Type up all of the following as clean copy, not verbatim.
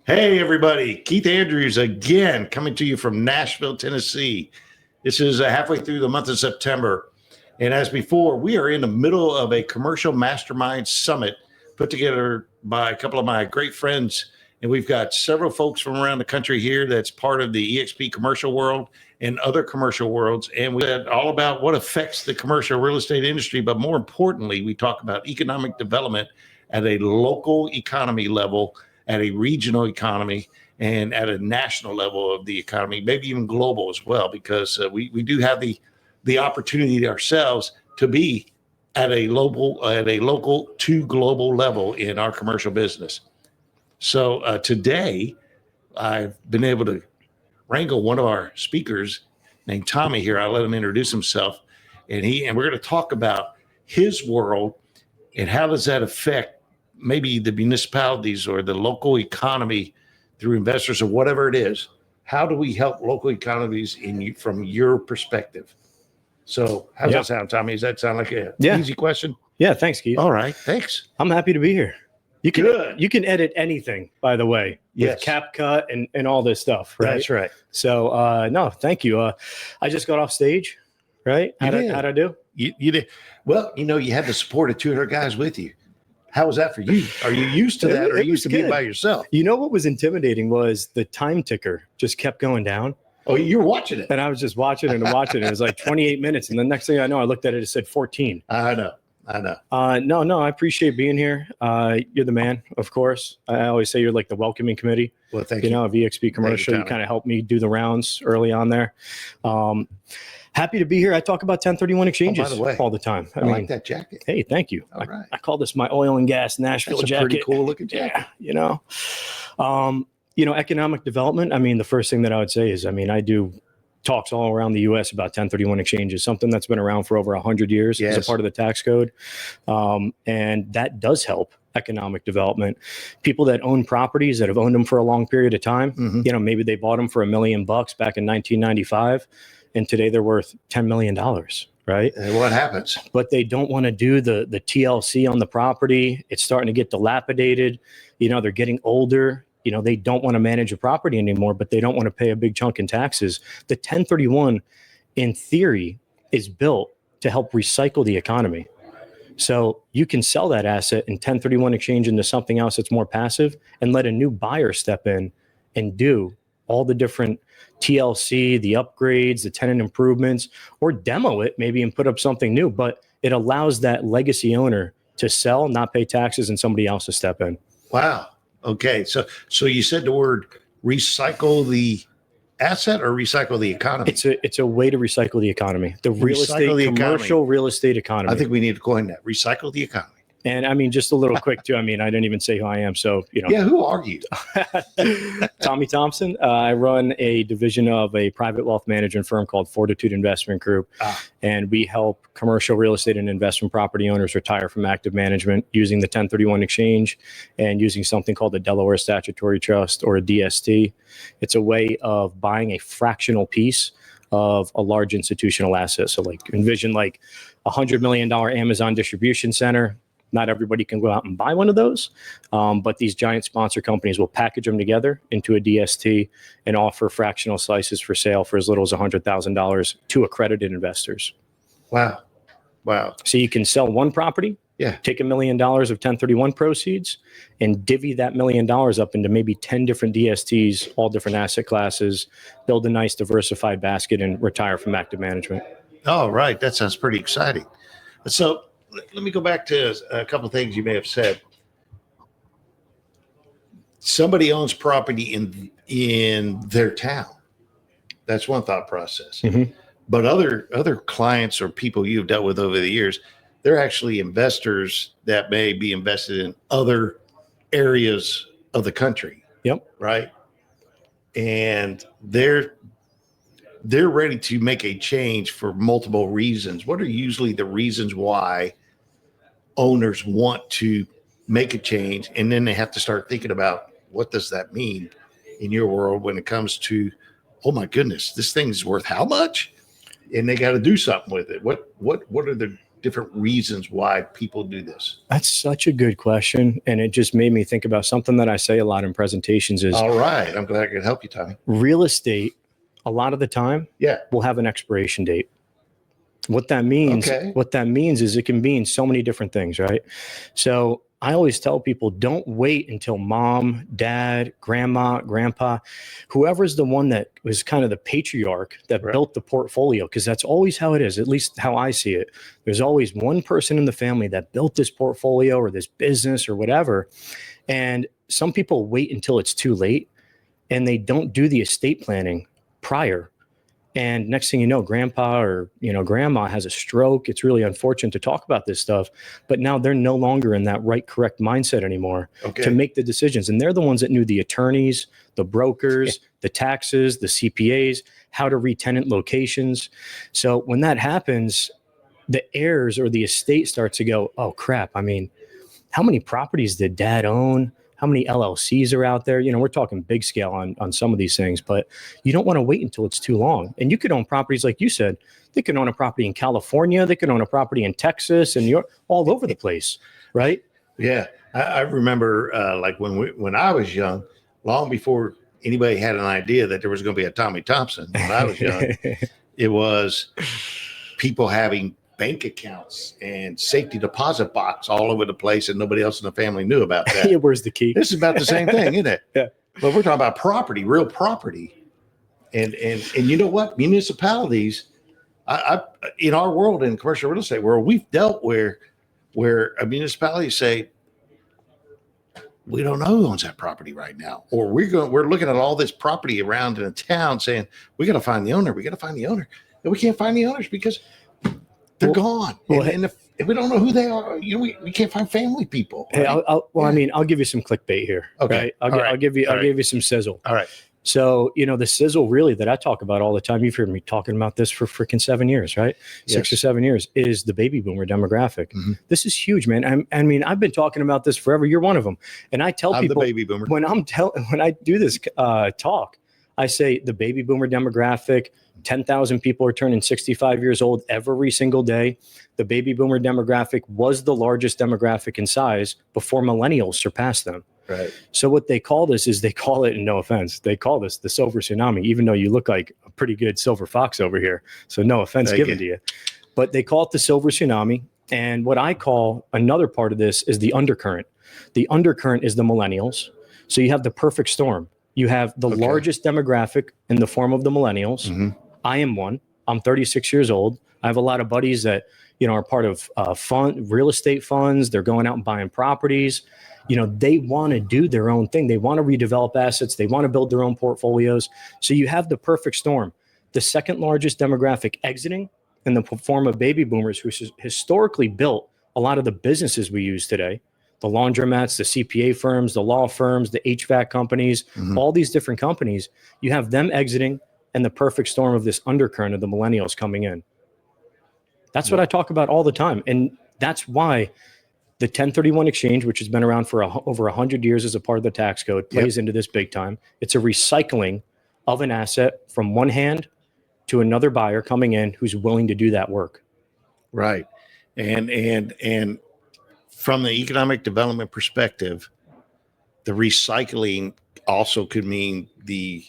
Hey, everybody. Keith Andrews again, coming to you from Nashville, Tennessee. This is halfway through the month of September. And as before, we are in the middle of a Commercial Mastermind Summit put together by a couple of my great friends. And we've got several folks from around the country here that's part of the EXP commercial world and other commercial worlds. And we said all about what affects the commercial real estate industry. But more importantly, we talk about economic development at a local economy level, at a regional economy, and at a national level of the economy, maybe even global as well, because we do have the opportunity ourselves to be at a local to global level in our commercial business. So today, I've been able to wrangle one of our speakers named Tommy here. I'll let him introduce himself, and we're going to talk about his world and how does that affect maybe the municipalities or the local economy through investors or whatever it is. How do we help local economies from your perspective? So how's that sound, Tommy? Does that sound like an easy question? Yeah, thanks, Keith. All right, thanks. I'm happy to be here. You can edit anything, by the way, with CapCut and all this stuff, right? That's right. So no, thank you. I just got off stage, right? How'd I do? You did. Well, you had the support of 200 guys with you. How was that for you? Are you used to that, or are you used to being by yourself? You know what was intimidating was the time ticker just kept going down. Oh, you were watching it. And I was just watching and watching it. It was like 28 minutes. And the next thing I know, I looked at it, it said 14. I know. No, I appreciate being here. You're the man, of course. I always say you're like the welcoming committee. Well, thank you. Of EXP Commercial. You kind of helped me do the rounds early on there. Happy to be here. I talk about 1031 exchanges all the time. I like that jacket. Hey, thank you. Right. I call this my oil and gas Nashville jacket. Pretty cool looking jacket. Yeah, economic development. I mean, the first thing that I would say is, I do talks all around the U.S. about 1031 exchanges, something that's been around for over 100 years as a part of the tax code. And that does help economic development. People that own properties that have owned them for a long period of time, maybe they bought them for $1 million back in 1995. And today they're worth $10 million, right? And what happens? But they don't want to do the TLC on the property. It's starting to get dilapidated. They're getting older. They don't want to manage a property anymore, but they don't want to pay a big chunk in taxes. The 1031, in theory, is built to help recycle the economy. So you can sell that asset and 1031 exchange into something else that's more passive and let a new buyer step in and do all the different TLC, the upgrades, the tenant improvements, or demo it maybe and put up something new. But it allows that legacy owner to sell, not pay taxes, and somebody else to step in. Wow. Okay. So you said the word recycle the asset or recycle the economy? It's a way to recycle the economy. The commercial real estate economy. I think we need to coin that. Recycle the economy. And just a little quick too. I didn't even say who I am. So, Yeah, who are you? Tommy Thompson. I run a division of a private wealth management firm called Fortitude Investment Group. And we help commercial real estate and investment property owners retire from active management using the 1031 exchange and using something called the Delaware Statutory Trust, or a DST. It's a way of buying a fractional piece of a large institutional asset. So envision $100 million Amazon distribution center. Not everybody can go out and buy one of those, but these giant sponsor companies will package them together into a DST and offer fractional slices for sale for as little as $100,000 to accredited investors. Wow. So you can sell one property, take $1 million of 1031 proceeds, and divvy that $1 million up into maybe 10 different DSTs, all different asset classes, build a nice diversified basket, and retire from active management. All right. That sounds pretty exciting. So let me go back to a couple of things you may have said. Somebody owns property in their town. That's one thought process. Mm-hmm. But other clients or people you've dealt with over the years, they're actually investors that may be invested in other areas of the country. Yep. Right. And they're ready to make a change for multiple reasons. What are usually the reasons why owners want to make a change? And then they have to start thinking about, what does that mean in your world when it comes to, oh my goodness, this thing's worth how much? And they got to do something with it. What are the different reasons why people do this? That's such a good question. And it just made me think about something that I say a lot in presentations is All right. I'm glad I could help you, Tommy. real estate, a lot of the time, will have an expiration date. What that means is it can mean so many different things, right? So I always tell people, don't wait until mom, dad, grandma, grandpa, whoever's the one that was kind of the patriarch that built the portfolio, because that's always how it is, at least how I see it. There's always one person in the family that built this portfolio or this business or whatever. And some people wait until it's too late and they don't do the estate planning prior. And next thing you know, grandpa or, grandma has a stroke. It's really unfortunate to talk about this stuff, but now they're no longer in that correct mindset anymore to make the decisions. And they're the ones that knew the attorneys, the brokers, the taxes, the CPAs, how to re-tenant locations. So when that happens, the heirs or the estate starts to go, oh crap. I mean, how many properties did dad own? How many LLCs are out there? We're talking big scale on some of these things, but you don't want to wait until it's too long. And you could own properties, like you said, they could own a property in California, they could own a property in Texas, and you're all over the place, right? Yeah. I remember when I was young, long before anybody had an idea that there was going to be a Tommy Thompson, when I was young, it was people having bank accounts and safety deposit box all over the place, and nobody else in the family knew about that. Yeah, where's the key? This is about the same thing, isn't it? Yeah. But we're talking about property, real property, and you know what? Municipalities, I in our world, in commercial real estate world, we've dealt where a municipality say, we don't know who owns that property right now, or we're looking at all this property around in a town saying we got to find the owner, and we can't find the owners because they're gone. And if we don't know who they are, we can't find family people. Right? Hey, I'll give you some clickbait here. Okay. Right? I'll give you some sizzle. All right. So, the sizzle really that I talk about all the time, you've heard me talking about this for freaking 7 years, right? Yes. 6 or 7 years, is the baby boomer demographic. Mm-hmm. This is huge, man. I mean, I've been talking about this forever. You're one of them. And I tell people, the baby boomer. when I do this talk, I say the baby boomer demographic, 10,000 people are turning 65 years old every single day. The baby boomer demographic was the largest demographic in size before millennials surpassed them. Right. So what they call this is, they call it, and no offense, they call this the silver tsunami, even though you look like a pretty good silver fox over here. So no offense given to you. But they call it the silver tsunami. And what I call another part of this is the undercurrent. The undercurrent is the millennials. So you have the perfect storm. You have the largest demographic in the form of the millennials. Mm-hmm. I am one. I'm 36 years old. I have a lot of buddies that, are part of real estate funds. They're going out and buying properties. They want to do their own thing. They want to redevelop assets. They want to build their own portfolios. So you have the perfect storm. The second largest demographic exiting in the form of baby boomers, who historically built a lot of the businesses we use today. The laundromats, the CPA firms, the law firms, the HVAC companies, all these different companies. You have them exiting, and the perfect storm of this undercurrent of the millennials coming in. That's what I talk about all the time. And that's why the 1031 exchange, which has been around for over 100 years as a part of the tax code, plays into this big time. It's a recycling of an asset from one hand to another buyer coming in who's willing to do that work. Right. And from the economic development perspective, the recycling also could mean the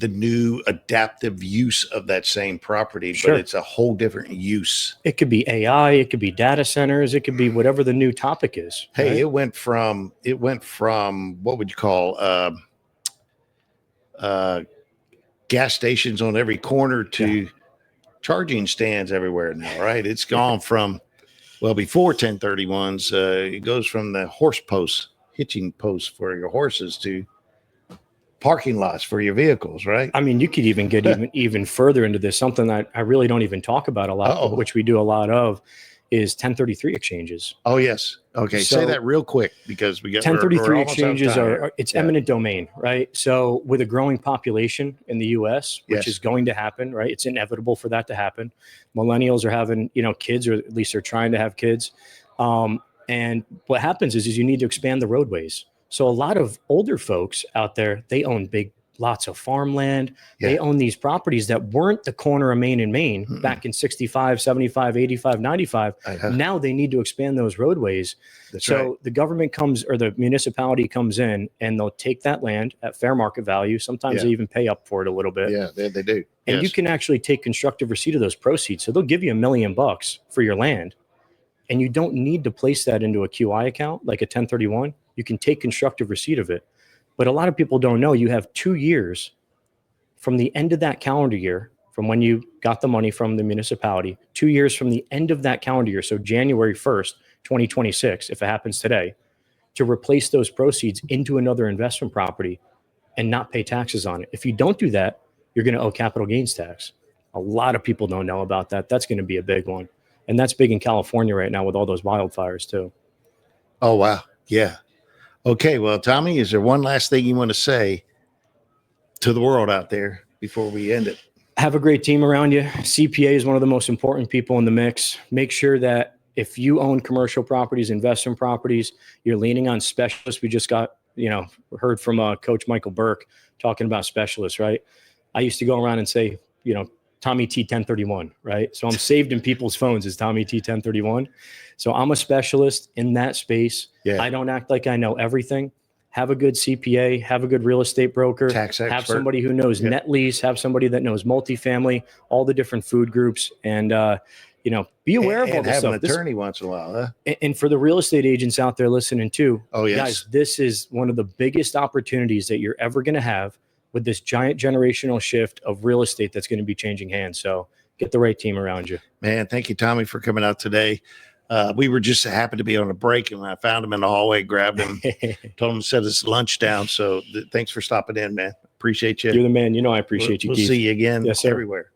new adaptive use of that same property, but it's a whole different use. It could be AI, it could be data centers, it could be whatever the new topic is. Hey, right? it went from what would you call gas stations on every corner to charging stands everywhere now, right? It's gone from, before 1031s, it goes from the horse posts, hitching posts for your horses, to parking lots for your vehicles, right? I mean, you could even get even further into this. Something that I really don't even talk about a lot, but which we do a lot of, is 1033 exchanges. Oh, yes. Okay, so say that real quick, because we got 1033 exchanges it's eminent domain, right? So with a growing population in the U.S., which is going to happen, right? It's inevitable for that to happen. Millennials are having, kids, or at least they're trying to have kids. And what happens is you need to expand the roadways. So a lot of older folks out there, they own big lots of farmland. Yeah. They own these properties that weren't the corner of Main and Main back in 65, 75, 85, 95. Now they need to expand those roadways. That's so right. the government comes, or the municipality comes in, and they'll take that land at fair market value. Sometimes they even pay up for it a little bit. Yeah, they do. And you can actually take constructive receipt of those proceeds. So they'll give you $1 million for your land. And you don't need to place that into a QI account like a 1031. You can take constructive receipt of it. But a lot of people don't know you have 2 years from the end of that calendar year, from when you got the money from the municipality, 2 years from the end of that calendar year, so January 1st, 2026, if it happens today, to replace those proceeds into another investment property and not pay taxes on it. If you don't do that, you're going to owe capital gains tax. A lot of people don't know about that. That's going to be a big one. And that's big in California right now with all those wildfires too. Oh, wow. Yeah. Okay. Well, Tommy, is there one last thing you want to say to the world out there before we end it? Have a great team around you. CPA is one of the most important people in the mix. Make sure that if you own commercial properties, investment properties, you're leaning on specialists. We just got, heard from Coach Michael Burke talking about specialists, right? I used to go around and say, Tommy T 1031, right? So I'm saved in people's phones as Tommy T 1031. So I'm a specialist in that space. Yeah. I don't act like I know everything. Have a good CPA, have a good real estate broker, tax expert. Have somebody who knows net lease, have somebody that knows multifamily, all the different food groups, and be aware of all this stuff. Have an attorney once in a while, huh? And for the real estate agents out there listening too, oh yes, guys, this is one of the biggest opportunities that you're ever going to have with this giant generational shift of real estate that's going to be changing hands. So get the right team around you. Man, thank you, Tommy, for coming out today. We were just happened to be on a break, and I found him in the hallway, grabbed him, told him to set his lunch down. So thanks for stopping in, man. Appreciate you. You're the man. I appreciate you, We'll Keith. see you again Yes, sir. everywhere.